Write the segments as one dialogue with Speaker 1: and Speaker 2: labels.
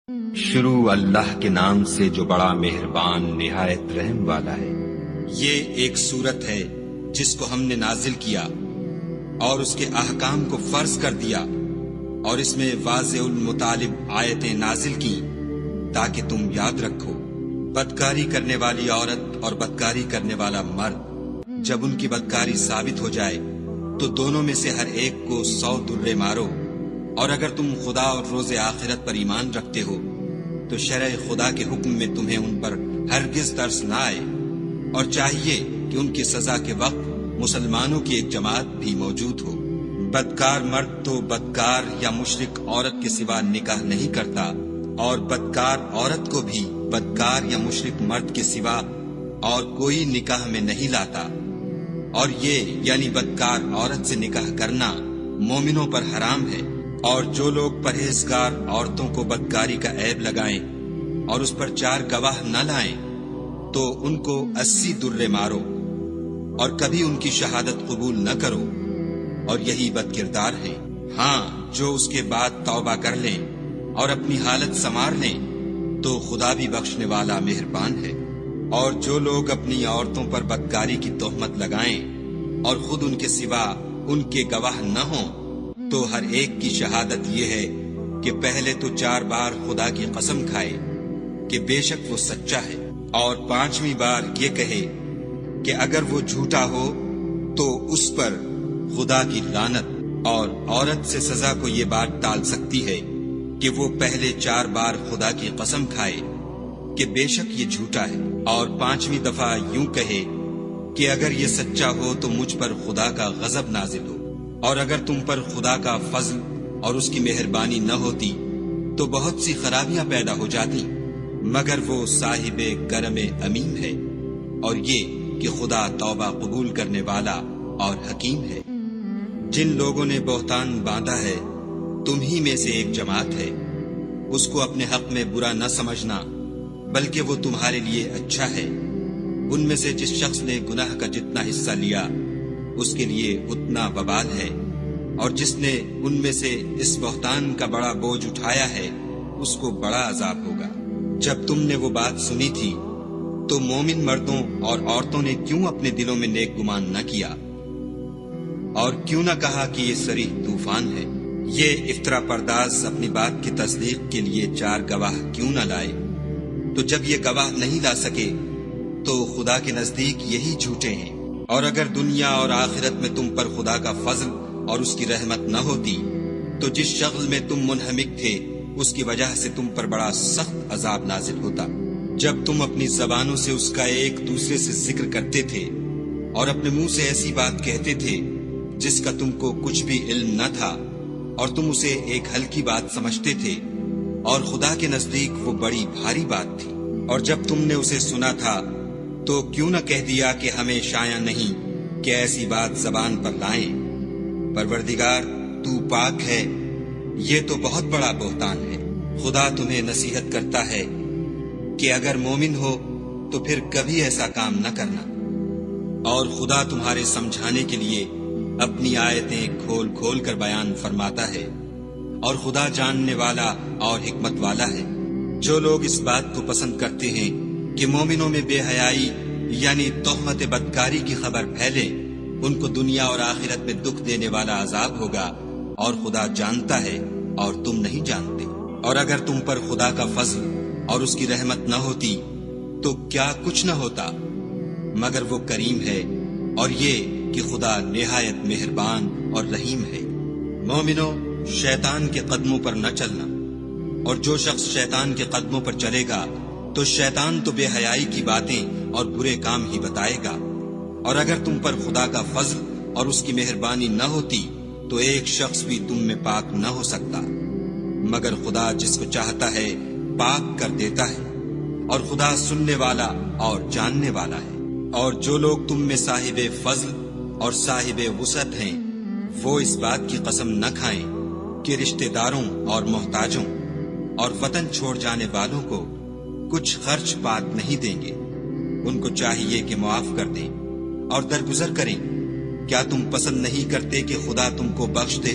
Speaker 1: شروع اللہ کے نام سے جو بڑا مہربان نہایت رحم والا ہے۔
Speaker 2: یہ ایک سورت ہے جس کو ہم نے نازل کیا اور اس کے احکام کو فرض کر دیا، اور اس میں واضح المطالب آیتیں نازل کی تاکہ تم یاد رکھو۔ بدکاری کرنے والی عورت اور بدکاری کرنے والا مرد جب ان کی بدکاری ثابت ہو جائے تو دونوں میں سے ہر ایک کو 100 درے مارو، اور اگر تم خدا اور روز آخرت پر ایمان رکھتے ہو تو شرع خدا کے حکم میں تمہیں ان پر ہرگز ترس نہ آئے، اور چاہیے کہ ان کی سزا کے وقت مسلمانوں کی ایک جماعت بھی موجود ہو۔ بدکار مرد تو بدکار یا مشرک عورت کے سوا نکاح نہیں کرتا، اور بدکار عورت کو بھی بدکار یا مشرک مرد کے سوا اور کوئی نکاح میں نہیں لاتا، اور یہ یعنی بدکار عورت سے نکاح کرنا مومنوں پر حرام ہے۔ اور جو لوگ پرہیزگار عورتوں کو بدکاری کا عیب لگائیں اور اس پر 4 گواہ نہ لائیں تو ان کو 80 درے مارو، اور کبھی ان کی شہادت قبول نہ کرو، اور یہی بد کردار ہے۔ ہاں، جو اس کے بعد توبہ کر لیں اور اپنی حالت سنوار لیں تو خدا بھی بخشنے والا مہربان ہے۔ اور جو لوگ اپنی عورتوں پر بدکاری کی تہمت لگائیں اور خود ان کے سوا ان کے گواہ نہ ہوں تو ہر ایک کی شہادت یہ ہے کہ پہلے تو 4 بار خدا کی قسم کھائے کہ بے شک وہ سچا ہے، اور 5ویں بار یہ کہے کہ اگر وہ جھوٹا ہو تو اس پر خدا کی لعنت۔ اور عورت سے سزا کو یہ بات ٹال سکتی ہے کہ وہ پہلے 4 بار خدا کی قسم کھائے کہ بے شک یہ جھوٹا ہے، اور 5ویں دفعہ یوں کہے کہ اگر یہ سچا ہو تو مجھ پر خدا کا غضب نازل ہو۔ اور اگر تم پر خدا کا فضل اور اس کی مہربانی نہ ہوتی تو بہت سی خرابیاں پیدا ہو جاتی، مگر وہ صاحب کرم امین ہے، اور یہ کہ خدا توبہ قبول کرنے والا اور حکیم ہے۔ جن لوگوں نے بہتان باندھا ہے تم ہی میں سے ایک جماعت ہے، اس کو اپنے حق میں برا نہ سمجھنا بلکہ وہ تمہارے لیے اچھا ہے۔ ان میں سے جس شخص نے گناہ کا جتنا حصہ لیا اس کے لیے اتنا وبال ہے، اور جس نے ان میں سے اس بہتان کا بڑا بوجھ اٹھایا ہے اس کو بڑا عذاب ہوگا۔ جب تم نے وہ بات سنی تھی تو مومن مردوں اور عورتوں نے کیوں اپنے دلوں میں نیک گمان نہ کیا، اور کیوں نہ کہا کہ یہ صریح طوفان ہے؟ یہ افترا پرداز اپنی بات کی تصدیق کے لیے 4 گواہ کیوں نہ لائے؟ تو جب یہ گواہ نہیں لا سکے تو خدا کے نزدیک یہی جھوٹے ہیں۔ اور اگر دنیا اور آخرت میں تم پر خدا کا فضل اور اس کی رحمت نہ ہوتی تو جس شغل میں تم منہمک تھے اس کی وجہ سے تم پر بڑا سخت عذاب نازل ہوتا۔ جب تم اپنی زبانوں سے اس کا ایک دوسرے سے ذکر کرتے تھے اور اپنے منہ سے ایسی بات کہتے تھے جس کا تم کو کچھ بھی علم نہ تھا، اور تم اسے ایک ہلکی بات سمجھتے تھے، اور خدا کے نزدیک وہ بڑی بھاری بات تھی۔ اور جب تم نے اسے سنا تھا تو کیوں نہ کہہ دیا کہ ہمیں شایع نہیں کہ ایسی بات زبان پر لائیں؟ پروردگار تو پاک ہے، یہ تو بہت بڑا بہتان ہے۔ خدا تمہیں نصیحت کرتا ہے کہ اگر مومن ہو تو پھر کبھی ایسا کام نہ کرنا، اور خدا تمہارے سمجھانے کے لیے اپنی آیتیں کھول کھول کر بیان فرماتا ہے، اور خدا جاننے والا اور حکمت والا ہے۔ جو لوگ اس بات کو پسند کرتے ہیں کہ مومنوں میں بے حیائی یعنی تہمت بدکاری کی خبر پھیلے، ان کو دنیا اور آخرت میں دکھ دینے والا عذاب ہوگا، اور خدا جانتا ہے اور تم نہیں جانتے۔ اور اگر تم پر خدا کا فضل اور اس کی رحمت نہ ہوتی تو کیا کچھ نہ ہوتا، مگر وہ کریم ہے، اور یہ کہ خدا نہایت مہربان اور رحیم ہے۔ مومنو، شیطان کے قدموں پر نہ چلنا، اور جو شخص شیطان کے قدموں پر چلے گا تو شیطان تو بے حیائی کی باتیں اور برے کام ہی بتائے گا۔ اور اگر تم پر خدا کا فضل اور اس کی مہربانی نہ ہوتی تو ایک شخص بھی تم میں پاک نہ ہو سکتا، مگر خدا جس کو چاہتا ہے پاک کر دیتا ہے، اور خدا سننے والا اور جاننے والا ہے۔ اور جو لوگ تم میں صاحب فضل اور صاحب وسعت ہیں وہ اس بات کی قسم نہ کھائیں کہ رشتہ داروں اور محتاجوں اور وطن چھوڑ جانے والوں کو کچھ خرچ پات نہیں دیں گے۔ ان کو چاہیے کہ معاف کر دیں اور درگزر کریں۔ کیا تم پسند نہیں کرتے کہ خدا تم کو بخش دے؟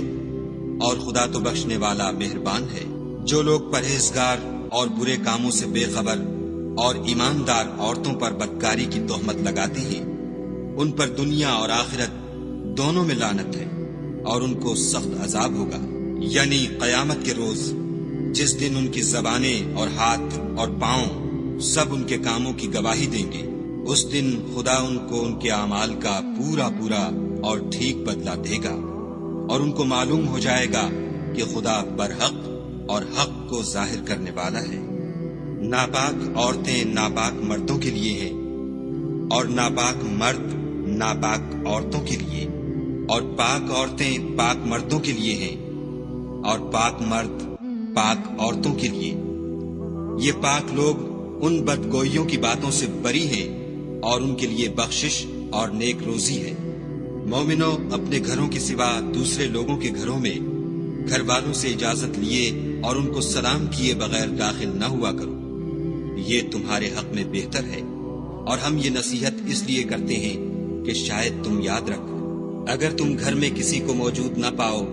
Speaker 2: اور خدا تو بخشنے والا مہربان ہے۔ جو لوگ پرہیزگار اور برے کاموں سے بے خبر اور ایماندار عورتوں پر بدکاری کی تہمت لگاتے ہیں، ان پر دنیا اور آخرت دونوں میں لعنت ہے اور ان کو سخت عذاب ہوگا، یعنی قیامت کے روز جس دن ان کی زبانیں اور ہاتھ اور پاؤں سب ان کے کاموں کی گواہی دیں گے۔ اس دن خدا ان کو ان کے اعمال کا پورا پورا اور ٹھیک بدلہ دے گا، اور ان کو معلوم ہو جائے گا کہ خدا برحق اور حق کو ظاہر کرنے والا ہے۔ ناپاک عورتیں ناپاک مردوں کے لیے ہیں، اور ناپاک مرد ناپاک عورتوں کے لیے، اور پاک عورتیں پاک مردوں کے لیے ہیں، اور پاک مرد پاک عورتوں کے لیے۔ یہ پاک لوگ ان بدگوئیوں کی باتوں سے بری ہیں، اور ان کے لیے بخشش اور نیک روزی ہے۔ مومنو، اپنے گھروں کے سوا دوسرے لوگوں کے گھروں میں گھر والوں سے اجازت لیے اور ان کو سلام کیے بغیر داخل نہ ہوا کرو، یہ تمہارے حق میں بہتر ہے، اور ہم یہ نصیحت اس لیے کرتے ہیں کہ شاید تم یاد رکھو۔ اگر تم گھر میں کسی کو موجود نہ پاؤ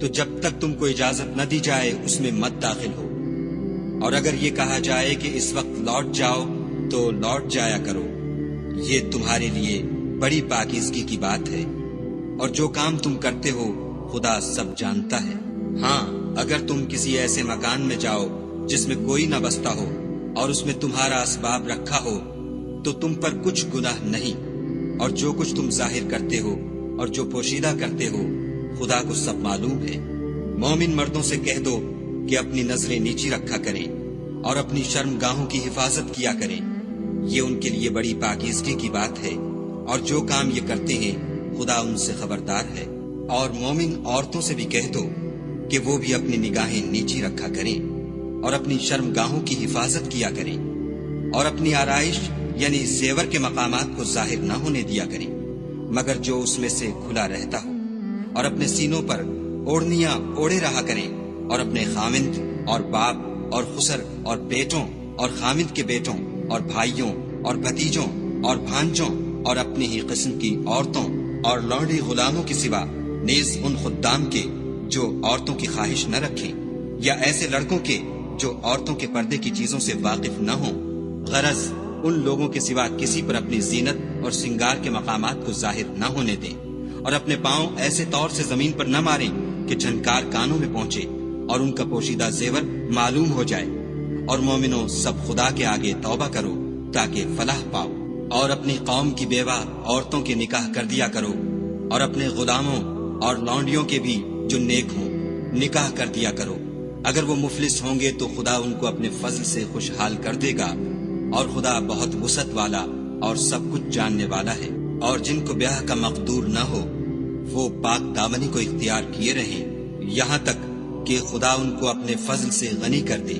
Speaker 2: تو جب تک تم کو اجازت نہ دی جائے اس میں مت داخل ہو، اور اگر یہ کہا جائے کہ اس وقت لوٹ جاؤ تو لوٹ جایا کرو، یہ تمہارے لیے بڑی پاکیزگی کی بات ہے، اور جو کام تم کرتے ہو خدا سب جانتا ہے۔ ہاں، اگر تم کسی ایسے مکان میں جاؤ جس میں کوئی نہ بستا ہو اور اس میں تمہارا اسباب رکھا ہو تو تم پر کچھ گناہ نہیں، اور جو کچھ تم ظاہر کرتے ہو اور جو پوشیدہ کرتے ہو خدا کو سب معلوم ہے۔ مومن مردوں سے کہہ دو کہ اپنی نظریں نیچی رکھا کریں اور اپنی شرم گاہوں کی حفاظت کیا کریں، یہ ان کے لیے بڑی پاکیزگی کی بات ہے، اور جو کام یہ کرتے ہیں خدا ان سے خبردار ہے۔ اور مومن عورتوں سے بھی کہہ دو کہ وہ بھی اپنی نگاہیں نیچی رکھا کریں اور اپنی شرم گاہوں کی حفاظت کیا کریں، اور اپنی آرائش یعنی زیور کے مقامات کو ظاہر نہ ہونے دیا کریں مگر جو اس میں سے کھلا رہتا ہو، اور اپنے سینوں پر اوڑھنیاں اوڑھے رہا کریں، اور اپنے خامند اور باپ اور خسر اور بیٹوں اور خامند کے بیٹوں اور بھائیوں اور بھتیجوں اور بھانجوں اور اپنی ہی قسم کی عورتوں اور لونڈی غلاموں کے سوا نیز ان خدام کے جو عورتوں کی خواہش نہ رکھیں، یا ایسے لڑکوں کے جو عورتوں کے پردے کی چیزوں سے واقف نہ ہوں، غرض ان لوگوں کے سوا کسی پر اپنی زینت اور سنگار کے مقامات کو ظاہر نہ ہونے دیں، اور اپنے پاؤں ایسے طور سے زمین پر نہ ماریں کہ جھنکار کانوں میں پہنچے اور ان کا پوشیدہ زیور معلوم ہو جائے۔ اور مومنوں، سب خدا کے آگے توبہ کرو تاکہ فلاح پاؤ، اور اپنی قوم کی بیوہ عورتوں کے نکاح کر دیا کرو، اور اپنے غلاموں اور لونڈیوں کے بھی جو نیک ہوں نکاح کر دیا کرو۔ اگر وہ مفلس ہوں گے تو خدا ان کو اپنے فضل سے خوشحال کر دے گا، اور خدا بہت وسعت والا اور سب کچھ جاننے والا ہے۔ اور جن کو بیاہ کا مقدور نہ ہو وہ پاک دامنی کو اختیار کیے رہیں یہاں تک کہ خدا ان کو اپنے فضل سے غنی کر دے۔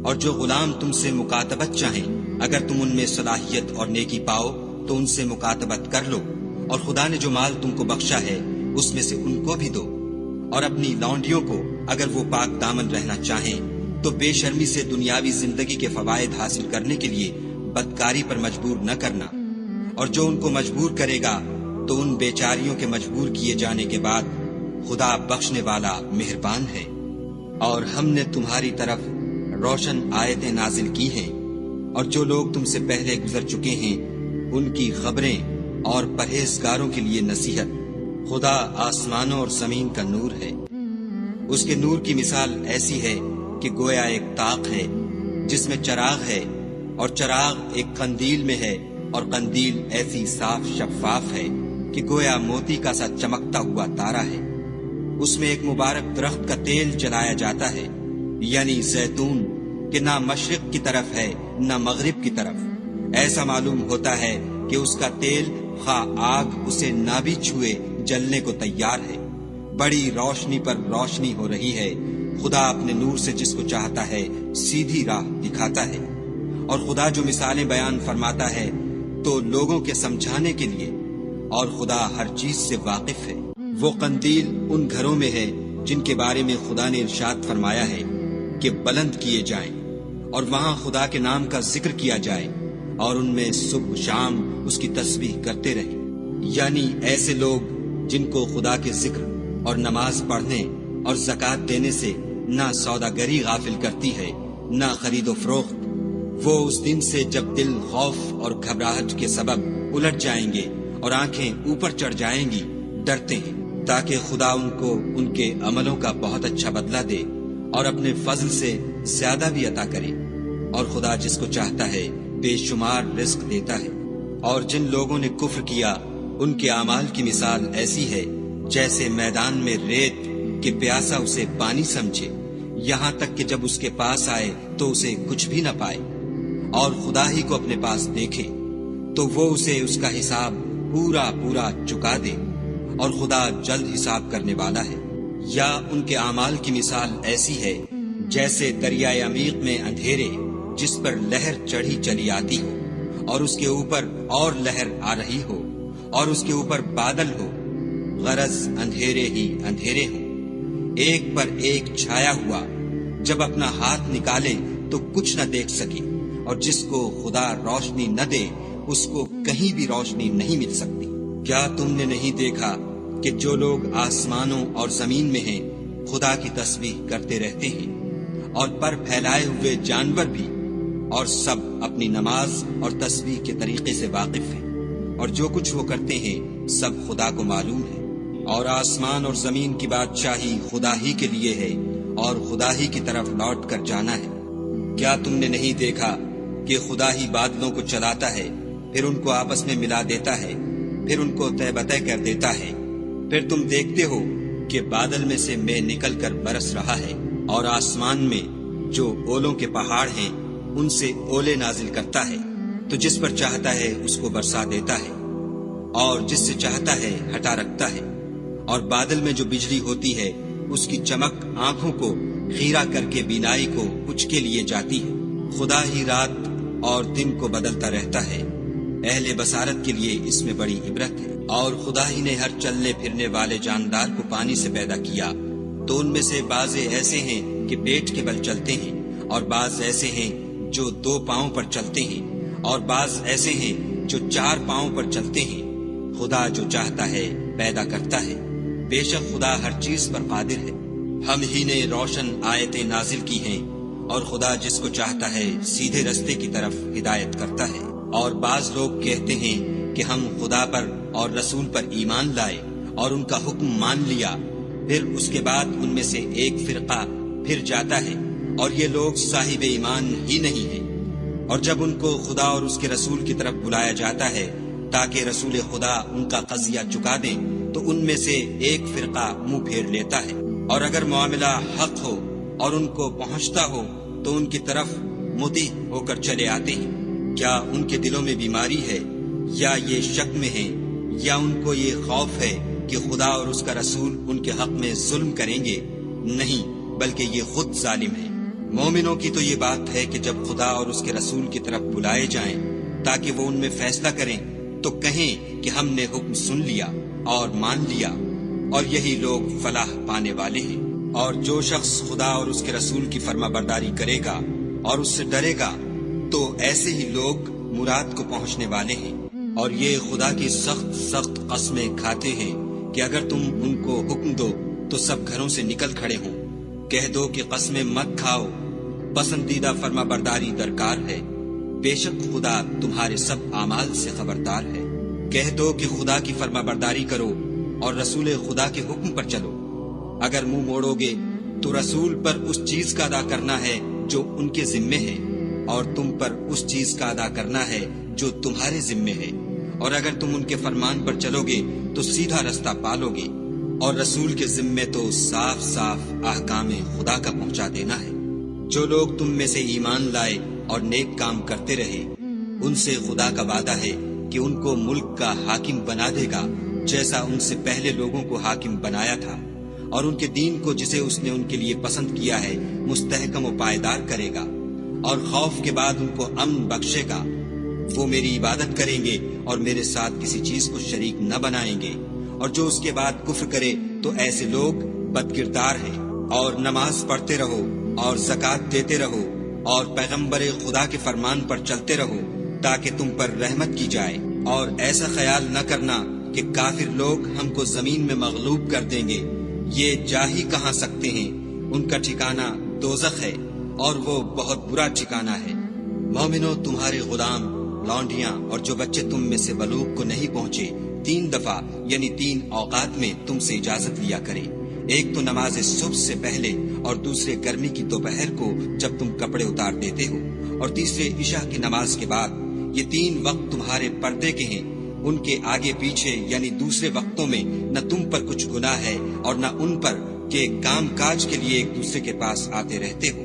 Speaker 2: اور جو غلام تم سے مکاتبت چاہیں، اگر تم ان میں صلاحیت اور نیکی پاؤ تو ان سے مکاتبت کر لو، اور خدا نے جو مال تم کو بخشا ہے اس میں سے ان کو بھی دو۔ اور اپنی لونڈیوں کو اگر وہ پاک دامن رہنا چاہیں تو بے شرمی سے دنیاوی زندگی کے فوائد حاصل کرنے کے لیے بدکاری پر مجبور نہ کرنا، اور جو ان کو مجبور کرے گا تو ان بیچاریوں کے مجبور کیے جانے کے بعد خدا بخشنے والا مہربان ہے۔ اور ہم نے تمہاری طرف روشن آیتیں نازل کی ہیں، اور جو لوگ تم سے پہلے گزر چکے ہیں ان کی خبریں اور پرہیزگاروں کے لیے نصیحت۔ خدا آسمانوں اور زمین کا نور ہے، اس کے نور کی مثال ایسی ہے کہ گویا ایک طاق ہے جس میں چراغ ہے، اور چراغ ایک قندیل میں ہے، اور قندیل ایسی صاف شفاف ہے کہ گویا موتی کا سا چمکتا ہوا تارا ہے۔ اس میں ایک مبارک درخت کا تیل جلایا جاتا ہے، یعنی زیتون، کہ نہ مشرق کی طرف ہے نہ مغرب کی طرف۔ ایسا معلوم ہوتا ہے کہ اس کا تیل خواہ آگ اسے نہ بھی چھوئے جلنے کو تیار ہے۔ بڑی روشنی پر روشنی ہو رہی ہے۔ خدا اپنے نور سے جس کو چاہتا ہے سیدھی راہ دکھاتا ہے، اور خدا جو مثالیں بیان فرماتا ہے تو لوگوں کے سمجھانے کے لیے، اور خدا ہر چیز سے واقف ہے۔ وہ قندیل ان گھروں میں ہے جن کے بارے میں خدا نے ارشاد فرمایا ہے کہ بلند کیے جائیں، اور وہاں خدا کے نام کا ذکر کیا جائے، اور ان میں صبح شام اس کی تسبیح کرتے رہیں۔ یعنی ایسے لوگ جن کو خدا کے ذکر اور نماز پڑھنے اور زکوٰۃ دینے سے نہ سوداگری غافل کرتی ہے نہ خرید و فروخت۔ وہ اس دن سے جب دل خوف اور گھبراہٹ کے سبب الٹ جائیں گے اور آنکھیں اوپر چڑھ جائیں گی ڈرتے ہیں، تاکہ خدا ان کو ان کے عملوں کا بہت اچھا بدلہ دے اور اپنے فضل سے زیادہ بھی عطا کرے۔ اور خدا جس کو چاہتا ہے بے شمار رزق دیتا ہے۔ اور جن لوگوں نے کفر کیا ان کے اعمال کی مثال ایسی ہے جیسے میدان میں ریت کہ پیاسا اسے پانی سمجھے، یہاں تک کہ جب اس کے پاس آئے تو اسے کچھ بھی نہ پائے، اور خدا ہی کو اپنے پاس دیکھے تو وہ اسے اس کا حساب پورا پورا چکا دے، اور خدا جلد حساب کرنے والا ہے۔ یا ان کے اعمال کی مثال ایسی ہے جیسے دریائے عمیق میں اندھیرے جس پر لہر چڑھی چلی آتی ہو، اور اس کے اوپر اور لہر آ رہی ہو، اور اس کے اوپر بادل ہو، غرض اندھیرے ہی اندھیرے ہوں، ایک پر ایک چھایا ہوا، جب اپنا ہاتھ نکالے تو کچھ نہ دیکھ سکے، اور جس کو خدا روشنی نہ دے اس کو کہیں بھی روشنی نہیں مل سکتی۔ کیا تم نے نہیں دیکھا کہ جو لوگ آسمانوں اور زمین میں ہیں خدا کی تسبیح کرتے رہتے ہیں، اور پر پھیلائے ہوئے جانور بھی، اور سب اپنی نماز اور تسبیح کے طریقے سے واقف ہیں، اور جو کچھ وہ کرتے ہیں سب خدا کو معلوم ہے۔ اور آسمان اور زمین کی بادشاہی خدا ہی کے لیے ہے، اور خدا ہی کی طرف لوٹ کر جانا ہے۔ کیا تم نے نہیں دیکھا کہ خدا ہی بادلوں کو چلاتا ہے، پھر ان کو آپس میں ملا دیتا ہے، پھر ان کو تہ بتہ کر دیتا ہے، پھر تم دیکھتے ہو کہ بادل میں سے مے نکل کر برس رہا ہے، اور آسمان میں جو اولوں کے پہاڑ ہیں ان سے اولے نازل کرتا ہے، تو جس پر چاہتا ہے اس کو برسا دیتا ہے، اور جس سے چاہتا ہے ہٹا رکھتا ہے۔ اور بادل میں جو بجلی ہوتی ہے اس کی چمک آنکھوں کو خیرہ کر کے بینائی کو کچھ کے لیے جاتی ہے۔ خدا ہی رات اور دن کو بدلتا رہتا ہے، اہل بصارت کے لیے اس میں بڑی عبرت ہے۔ اور خدا ہی نے ہر چلنے پھرنے والے جاندار کو پانی سے پیدا کیا، تو ان میں سے بعض ایسے ہیں کہ پیٹ کے بل چلتے ہیں، اور بعض ایسے ہیں جو 2 پاؤں پر چلتے ہیں، اور بعض ایسے ہیں جو 4 پاؤں پر چلتے ہیں۔ خدا جو چاہتا ہے پیدا کرتا ہے، بے شک خدا ہر چیز پر قادر ہے۔ ہم ہی نے روشن آیتیں نازل کی ہیں، اور خدا جس کو چاہتا ہے سیدھے رستے کی طرف ہدایت کرتا ہے۔ اور بعض لوگ کہتے ہیں کہ ہم خدا پر اور رسول پر ایمان لائے اور ان کا حکم مان لیا، پھر اس کے بعد ان میں سے ایک فرقہ پھر جاتا ہے، اور یہ لوگ صاحب ایمان ہی نہیں ہیں۔ اور جب ان کو خدا اور اس کے رسول کی طرف بلایا جاتا ہے تاکہ رسول خدا ان کا قضیہ چکا دیں، تو ان میں سے ایک فرقہ منہ پھیر لیتا ہے، اور اگر معاملہ حق ہو اور ان کو پہنچتا ہو تو ان کی طرف مطیع ہو کر چلے آتے ہیں۔ کیا ان کے دلوں میں بیماری ہے، یا یہ شک میں ہیں، یا ان کو یہ خوف ہے کہ خدا اور اس کا رسول ان کے حق میں ظلم کریں گے؟ نہیں، بلکہ یہ خود ظالم ہیں۔ مومنوں کی تو یہ بات ہے کہ جب خدا اور اس کے رسول کی طرف بلائے جائیں تاکہ وہ ان میں فیصلہ کریں تو کہیں کہ ہم نے حکم سن لیا اور مان لیا، اور یہی لوگ فلاح پانے والے ہیں۔ اور جو شخص خدا اور اس کے رسول کی فرما برداری کرے گا اور اس سے ڈرے گا تو ایسے ہی لوگ مراد کو پہنچنے والے ہیں۔ اور یہ خدا کی سخت سخت قسمیں کھاتے ہیں کہ اگر تم ان کو حکم دو تو سب گھروں سے نکل کھڑے ہوں۔ کہہ دو کہ قسمیں مت کھاؤ، پسندیدہ فرما برداری درکار ہے، بے شک خدا تمہارے سب اعمال سے خبردار ہے۔ کہہ دو کہ خدا کی فرما برداری کرو اور رسول خدا کے حکم پر چلو۔ اگر منہ موڑو گے تو رسول پر اس چیز کا ادا کرنا ہے جو ان کے ذمے ہے، اور تم پر اس چیز کا ادا کرنا ہے جو تمہارے ذمے ہے۔ اور اگر تم ان کے فرمان پر چلو گے تو سیدھا رستہ پالو گے، اور رسول کے ذمے تو صاف صاف احکام خدا کا پہنچا دینا ہے۔ جو لوگ تم میں سے ایمان لائے اور نیک کام کرتے رہے، ان سے خدا کا وعدہ ہے کہ ان کو ملک کا حاکم بنا دے گا جیسا ان سے پہلے لوگوں کو حاکم بنایا تھا، اور ان کے دین کو جسے اس نے ان کے لیے پسند کیا ہے مستحکم و پائیدار کرے گا، اور خوف کے بعد ان کو امن بخشے گا۔ وہ میری عبادت کریں گے اور میرے ساتھ کسی چیز کو شریک نہ بنائیں گے، اور جو اس کے بعد کفر کرے تو ایسے لوگ بد کردار ہیں۔ اور نماز پڑھتے رہو اور زکوٰۃ دیتے رہو اور پیغمبر خدا کے فرمان پر چلتے رہو تاکہ تم پر رحمت کی جائے، اور ایسا خیال نہ کرنا کہ کافر لوگ ہم کو زمین میں مغلوب کر دیں گے، یہ جا ہی کہاں سکتے ہیں، ان کا ٹھکانہ دوزخ ہے، اور وہ بہت برا ٹھکانہ ہے۔ مومنو، تمہارے غلام، لونڈیاں اور جو بچے تم میں سے بلوغ کو نہیں پہنچے 3 دفعہ یعنی 3 اوقات میں تم سے اجازت لیا کریں، ایک تو نماز صبح سے پہلے اور دوسرے گرمی کی دوپہر کو جب تم کپڑے اتار دیتے ہو، اور تیسرے عشاء کی نماز کے بعد۔ یہ 3 وقت تمہارے پردے کے ہیں، ان کے آگے پیچھے یعنی دوسرے وقتوں میں نہ تم پر کچھ گناہ ہے اور نہ ان پر کہ کام کاج کے لیے ایک دوسرے کے پاس آتے رہتے ہو۔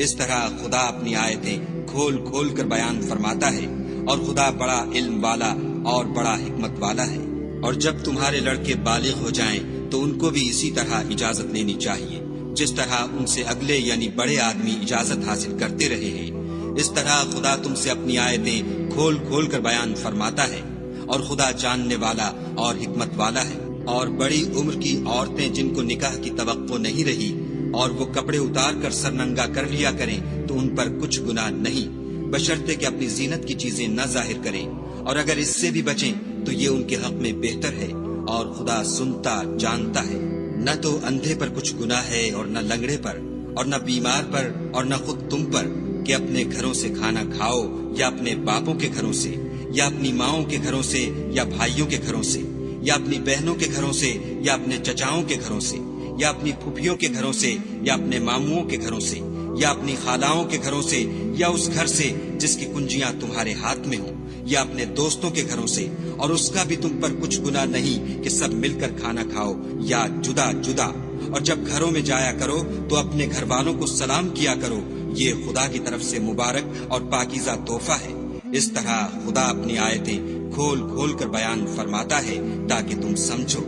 Speaker 2: اس طرح خدا اپنی آیتیں کھول کھول کر بیان فرماتا ہے، اور خدا بڑا علم والا اور بڑا حکمت والا ہے۔ اور جب تمہارے لڑکے بالغ ہو جائیں تو ان کو بھی اسی طرح اجازت لینی چاہیے جس طرح ان سے اگلے یعنی بڑے آدمی اجازت حاصل کرتے رہے ہیں۔ اس طرح خدا تم سے اپنی آیتیں کھول کھول کر بیان فرماتا ہے، اور خدا جاننے والا اور حکمت والا ہے۔ اور بڑی عمر کی عورتیں جن کو نکاح کی توقع نہیں رہی اور وہ کپڑے اتار کر سر ننگا کر لیا کریں تو ان پر کچھ گناہ نہیں، بشرطے کہ اپنی زینت کی چیزیں نہ ظاہر کریں، اور اگر اس سے بھی بچیں تو یہ ان کے حق میں بہتر ہے، اور خدا سنتا جانتا ہے۔ نہ تو اندھے پر کچھ گناہ ہے اور نہ لنگڑے پر اور نہ بیمار پر اور نہ خود تم پر کہ اپنے گھروں سے کھانا کھاؤ یا اپنے باپوں کے گھروں سے یا اپنی ماؤں کے گھروں سے یا بھائیوں کے گھروں سے یا اپنی بہنوں کے گھروں سے یا اپنے چچاؤں کے گھروں سے یا اپنی پھوپھیوں کے گھروں سے یا اپنے ماموں کے گھروں سے یا اپنی خالاؤں کے گھروں سے یا اس گھر سے جس کی کنجیاں تمہارے ہاتھ میں ہوں یا اپنے دوستوں کے گھروں سے، اور اس کا بھی تم پر کچھ گناہ نہیں کہ سب مل کر کھانا کھاؤ یا جدا جدا۔ اور جب گھروں میں جایا کرو تو اپنے گھر والوں کو سلام کیا کرو، یہ خدا کی طرف سے مبارک اور پاکیزہ تحفہ ہے۔ اس طرح خدا اپنی آیتیں کھول کھول کر بیان فرماتا ہے تاکہ تم سمجھو۔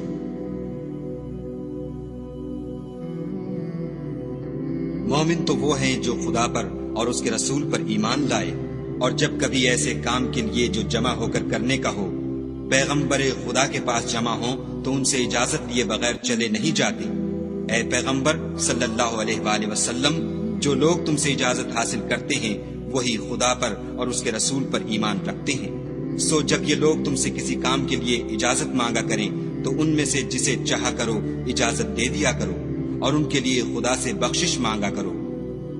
Speaker 2: مومن تو وہ ہیں جو خدا پر اور اس کے رسول پر ایمان لائے، اور جب کبھی ایسے کام کے لیے جو جمع ہو کر کرنے کا ہو پیغمبر خدا کے پاس جمع ہوں تو ان سے اجازت لیے بغیر چلے نہیں جاتے۔ اے پیغمبر صلی اللہ علیہ وآلہ وسلم، جو لوگ تم سے اجازت حاصل کرتے ہیں وہی خدا پر اور اس کے رسول پر ایمان رکھتے ہیں۔ سو جب یہ لوگ تم سے کسی کام کے لیے اجازت مانگا کریں تو ان میں سے جسے چاہا کرو اجازت دے دیا کرو، اور ان کے لیے خدا سے بخشش مانگا کرو،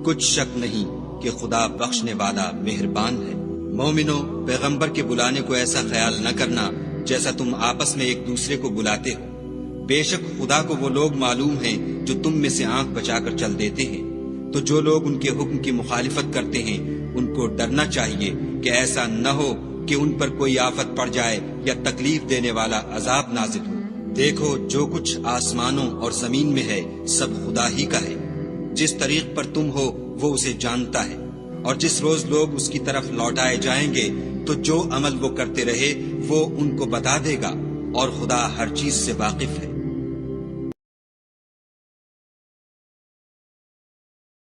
Speaker 2: کچھ شک نہیں کہ خدا بخشنے والا مہربان ہے۔ مومنو، پیغمبر کے بلانے کو ایسا خیال نہ کرنا جیسا تم آپس میں ایک دوسرے کو بلاتے ہو، بے شک خدا کو وہ لوگ معلوم ہیں جو تم میں سے آنکھ بچا کر چل دیتے ہیں۔ تو جو لوگ ان کے حکم کی مخالفت کرتے ہیں ان کو ڈرنا چاہیے کہ ایسا نہ ہو کہ ان پر کوئی آفت پڑ جائے یا تکلیف دینے والا عذاب نازل ہو۔ دیکھو، جو کچھ آسمانوں اور زمین میں ہے سب خدا ہی کا ہے۔ جس طریق پر تم ہو وہ اسے جانتا ہے، اور جس روز لوگ اس کی طرف لوٹائے جائیں گے تو جو عمل وہ کرتے رہے وہ ان کو بتا دے گا، اور خدا ہر چیز سے واقف ہے۔